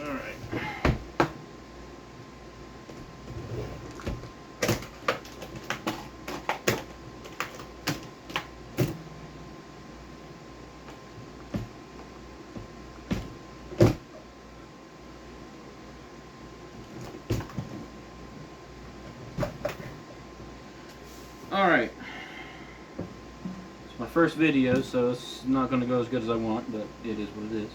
Alright. Alright. It's my first video, so it's not going to go as good as I want, but it is what it is.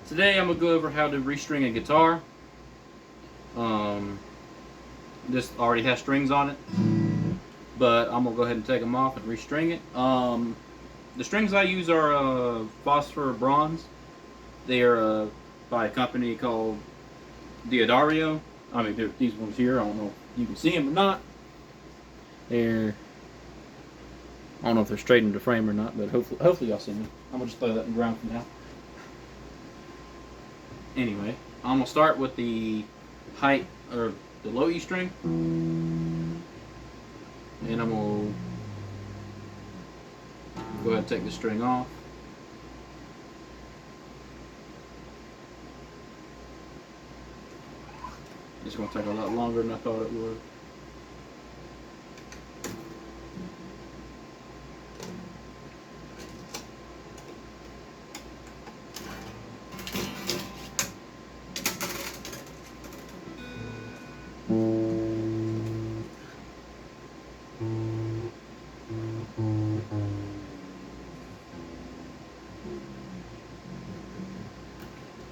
Today I'm going to go over how to restring a guitar. This already has strings on it, but I'm going to go ahead and take them off and restring it. The strings I use are phosphor bronze. They are by a company called Diodario. I mean, these ones here, I don't know if you can see them or not. I don't know if they're straight into frame or not, but hopefully y'all see me. I'm going to just throw that in the ground for now. Anyway, I'm going to start with the height, or the low E string. And I'm going to go ahead and take the string off. It's going to take a lot longer than I thought it would.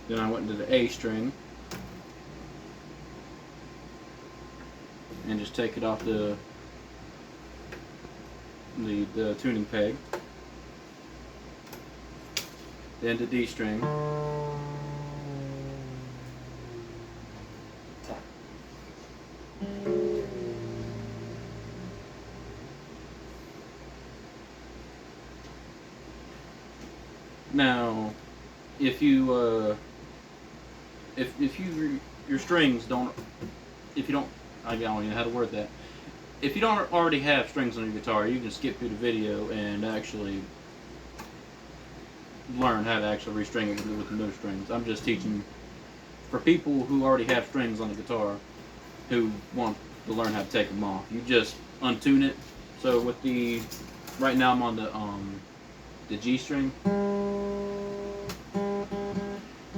Then I went into the A string and just take it off the tuning peg. Then the D string. Now, if your strings don't, I don't even know how to word that. If you don't already have strings on your guitar, you can skip through the video and actually learn how to actually restring it with no strings. I'm just teaching for people who already have strings on the guitar who want to learn how to take them off. You just untune it. So with right now I'm on the G string,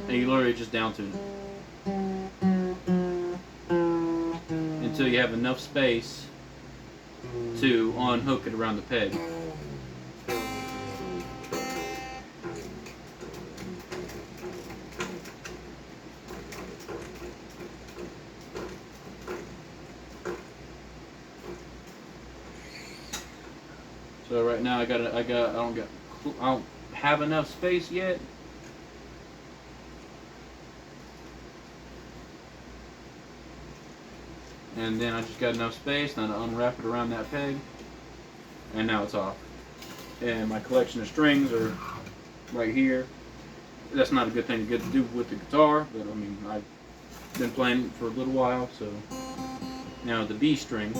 and you literally just down tune it until you have enough space to unhook it around the peg. So right now I don't have enough space yet. And then I just got enough space, now to unwrap it around that peg, and now it's off. And my collection of strings are right here. That's not a good thing to do with the guitar, but I mean, I've been playing for a little while, so. Now the B string.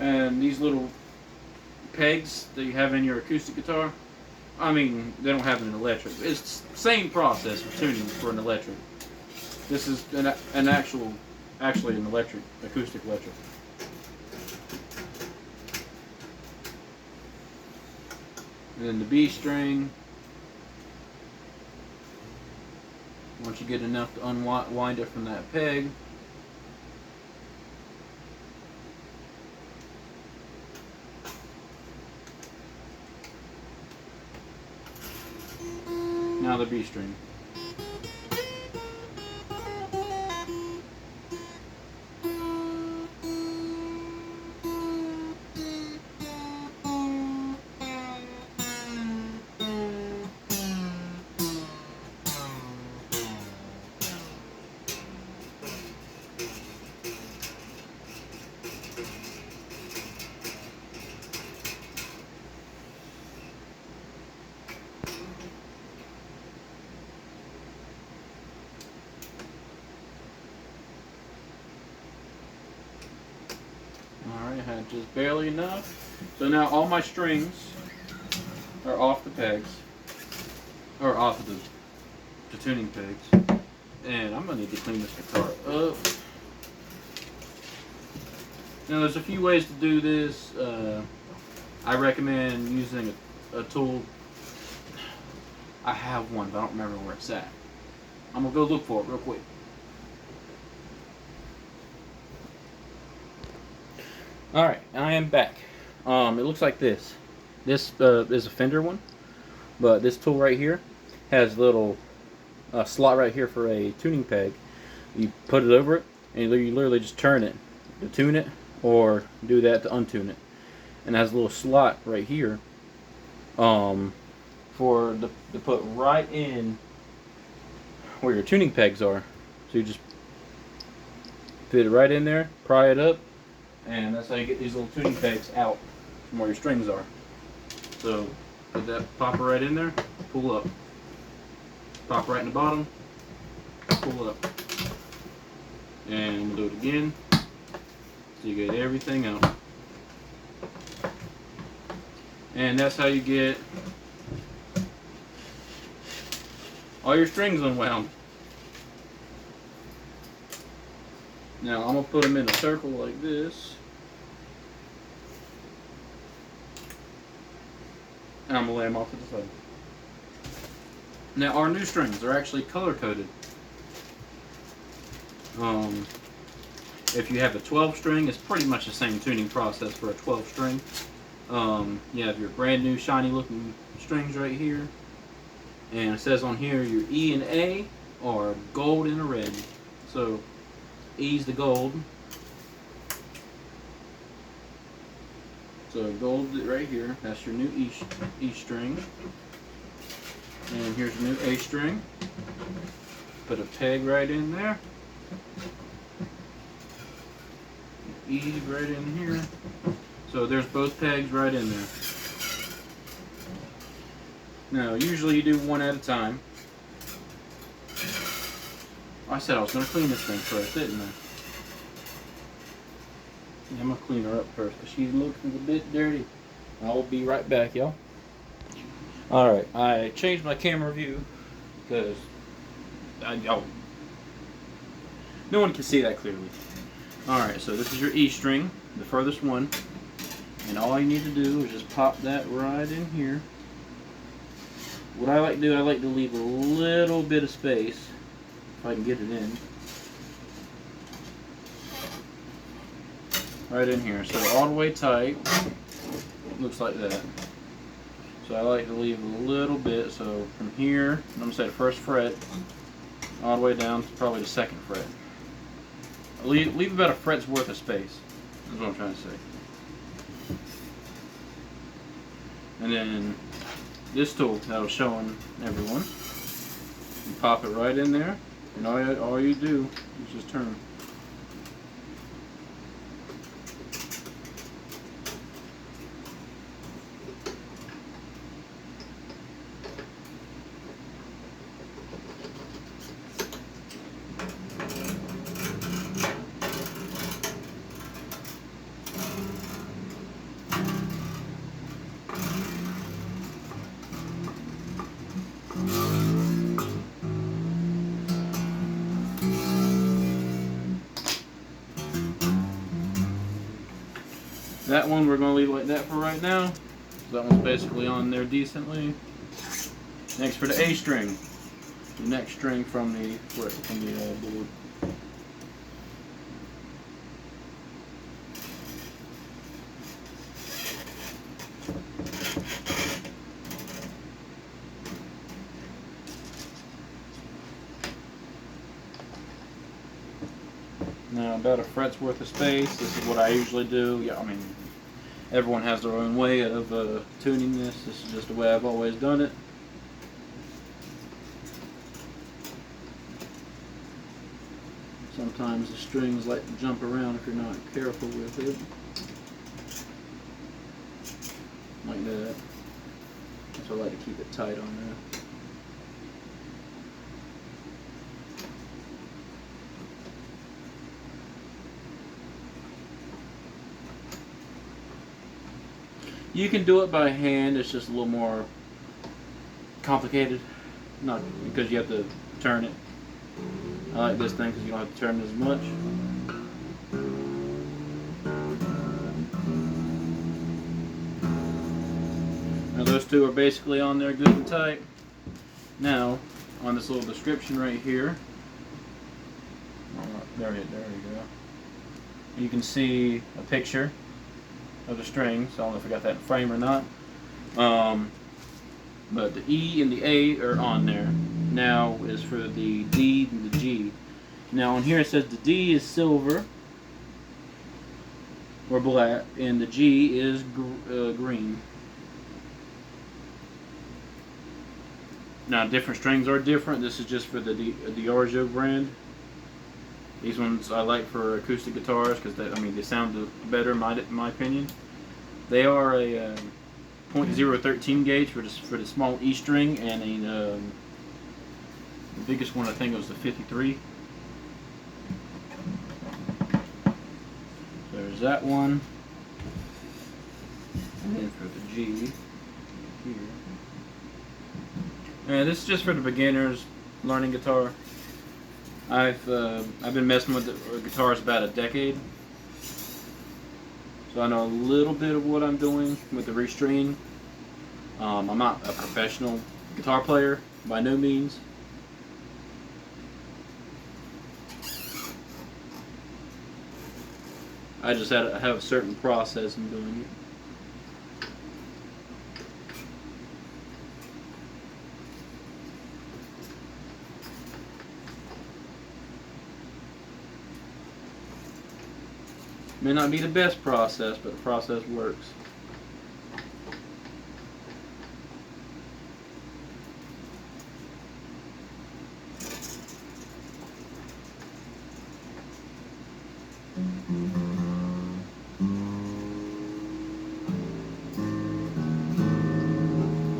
And these little pegs that you have in your acoustic guitar, I mean, they don't have an electric. It's the same process for tuning for an electric. This is actually an electric, acoustic electric. And then the B string, once you get enough to unwind it from that peg, now the B string. had just barely enough. So now all my strings are off the pegs, or off of the tuning pegs. And I'm gonna need to clean this guitar up. Now there's a few ways to do this. I recommend using a tool. I have one, but I don't remember where it's at. I'm gonna go look for it real quick. Alright, I am back. It looks like this. This is a Fender one, but this tool right here has a little slot right here for a tuning peg. You put it over it, and you literally just turn it to tune it, or do that to untune it. And it has a little slot right here to put right in where your tuning pegs are. So you just fit it right in there, pry it up, and that's how you get these little tuning pegs out from where your strings are. So put that popper right in there, pull up. Pop right in the bottom, pull up. And we'll do it again. So you get everything out. And that's how you get all your strings unwound. Now I'm going to put them in a circle like this. And I'm going to lay them off to the side. Now our new strings are actually color coded. If you have a 12 string, it's pretty much the same tuning process for a 12 string. You have your brand new shiny looking strings right here. And it says on here your E and A are gold and a red. So E's the gold. So gold right here, that's your new E string. And here's your new A string. Put a peg right in there. E right in here. So there's both pegs right in there. Now, usually you do one at a time. I said I was going to clean this thing first, didn't I? Yeah, I'm going to clean her up first because she's looking a bit dirty. I will be right back, y'all. Alright, I changed my camera view because no one can see that clearly. Alright, so this is your E string, the furthest one. And all you need to do is just pop that right in here. What I like to do, I like to leave a little bit of space, if I can get it in. Right in here, so all the way tight, looks like that. So I like to leave a little bit, so from here, I'm going to say the first fret, all the way down to probably the second fret. Leave about a fret's worth of space, is what I'm trying to say. And then this tool that I was showing everyone, you pop it right in there, and all you do is just turn. That one we're going to leave like that for right now. That one's basically on there decently. Next for the A string, the next string from the board. Now about a fret's worth of space. This is what I usually do. Yeah, I mean, everyone has their own way of tuning this. This is just the way I've always done it. Sometimes the strings like to jump around if you're not careful with it. Like that. So I like to keep it tight on there. You can do it by hand. It's just a little more complicated. Not because you have to turn it. I like this thing because you don't have to turn it as much. Now those two are basically on there good and tight. Now, on this little description right here, there you go. You can see a picture of the strings. I don't know if I got that in frame or not. But the E and the A are on there. Now is for the D and the G. Now on here it says the D is silver or black, and the G is green. Now different strings are different. This is just for the Diageo brand. These ones I like for acoustic guitars because they sound better in my opinion. They are a .013 gauge for the small E string, and the biggest one I think was the 53. There's that one, and then for the G here. And this is just for the beginners learning guitar. I've been messing with the guitars about a decade, so I know a little bit of what I'm doing with the restringing. I'm not a professional guitar player by no means. I just have a certain process in doing it. May not be the best process, but the process works.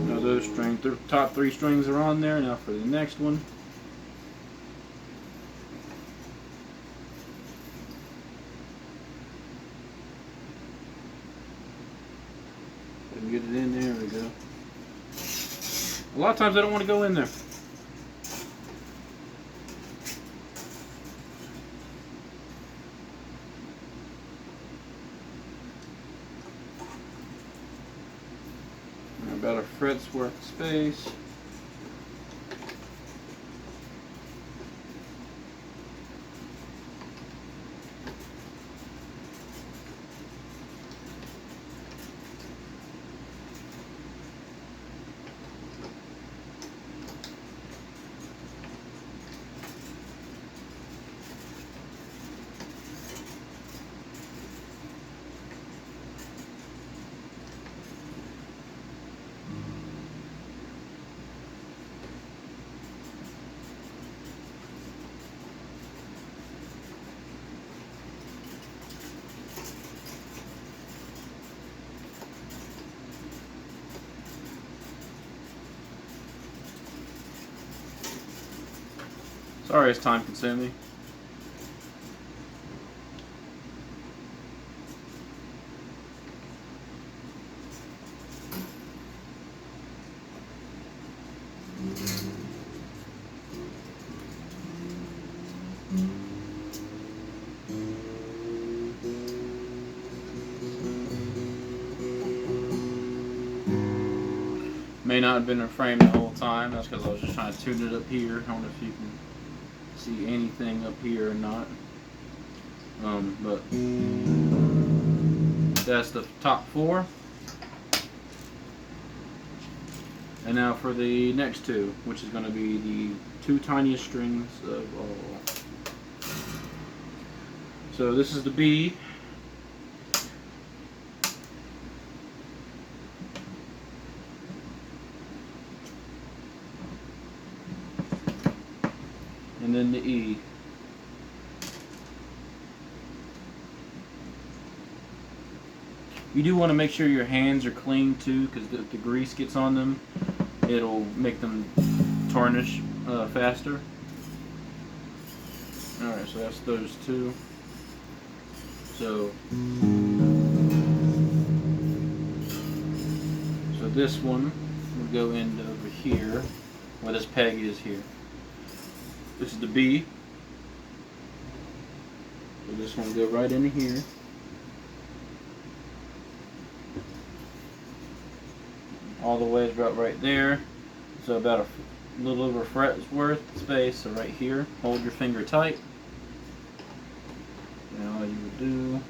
Now those strings, the top 3 strings are on there. Now for the next one. Get it in there, we go. A lot of times I don't want to go in there. About a fret's worth of space. Sorry, it's time consuming. May not have been in frame the whole time. That's because I was just trying to tune it up here. I don't know if you can see anything up here or not. But that's the top 4. And now for the next 2, which is going to be the 2 tiniest strings of all. So this is the B. And then the E. You do want to make sure your hands are clean too, because if the grease gets on them, it'll make them tarnish faster. Alright, so that's those 2. So this one will go into over here, where this peg is here. This is the B. So this one will go right into here. All the way about right there. So about a little over a fret's worth space. So right here, hold your finger tight. And all you would do,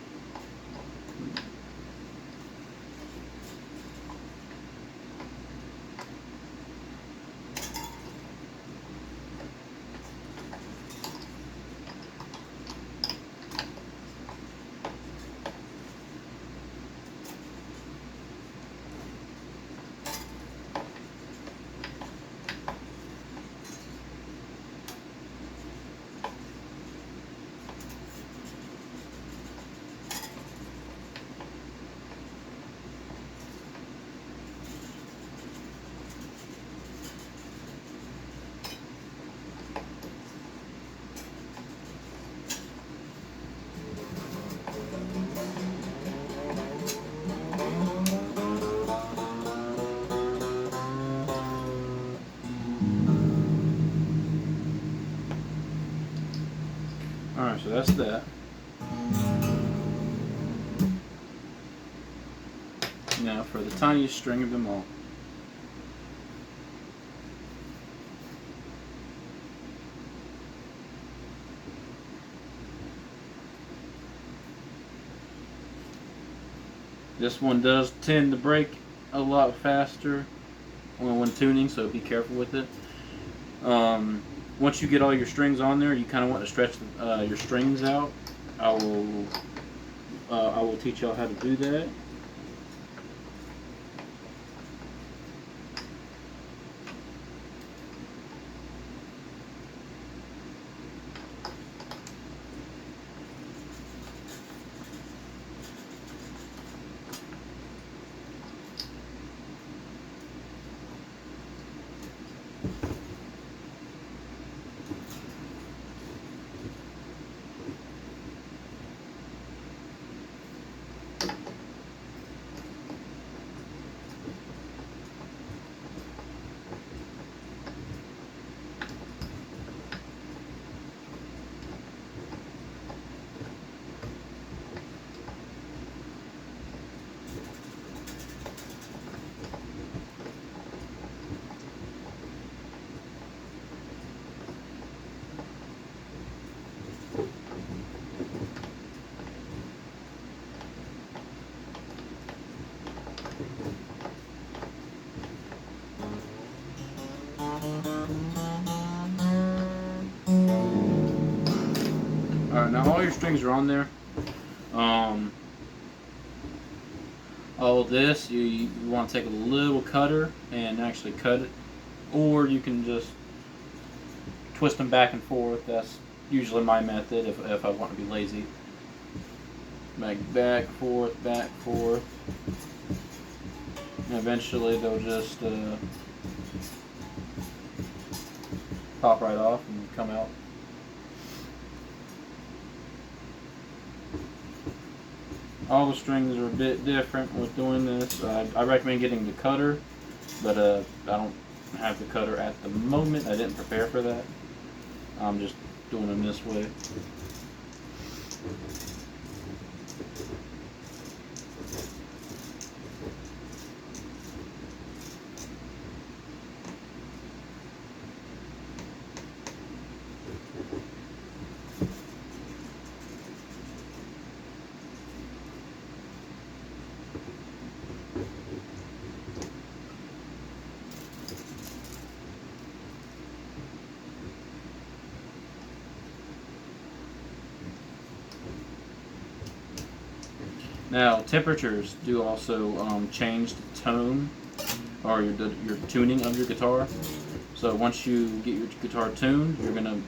alright, so that's that. Now for the tiniest string of them all. This one does tend to break a lot faster when tuning, so be careful with it. Once you get all your strings on there, you kind of want to stretch your strings out. I will teach y'all how to do that. Alright, now all your strings are on there. All of this, you want to take a little cutter and actually cut it, or you can just twist them back and forth. That's usually my method if I want to be lazy. Back, forth, back, forth. And eventually they'll just pop right off and come out. All the strings are a bit different with doing this. I recommend getting the cutter, but I don't have the cutter at the moment. I didn't prepare for that. I'm just doing them this way. Now, temperatures do also change the tone or your tuning of your guitar. So once you get your guitar tuned, you're going to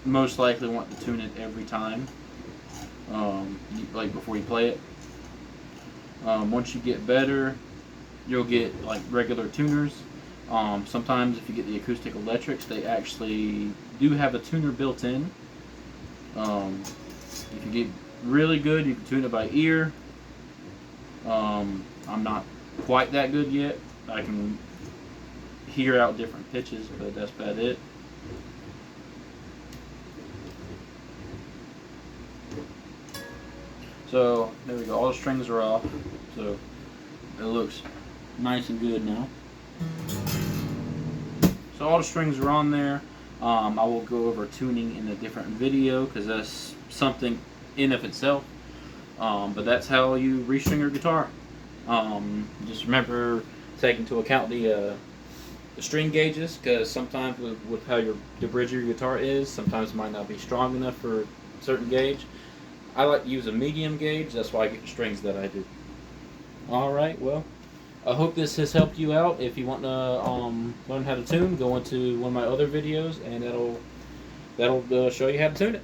most likely want to tune it every time, like before you play it. Once you get better, you'll get like regular tuners. Sometimes if you get the acoustic electrics, they actually do have a tuner built in. If you get really good, you can tune it by ear. I'm not quite that good yet, I can hear out different pitches, but that's about it. So there we go, all the strings are off, so it looks nice and good now. So all the strings are on there. I will go over tuning in a different video because that's something in of itself. But that's how you restring your guitar. Just remember, take into account the string gauges, because sometimes with how the bridge of your guitar is, sometimes it might not be strong enough for a certain gauge. I like to use a medium gauge, that's why I get the strings that I do. Alright, well, I hope this has helped you out. If you want to learn how to tune, go into one of my other videos, and that'll show you how to tune it.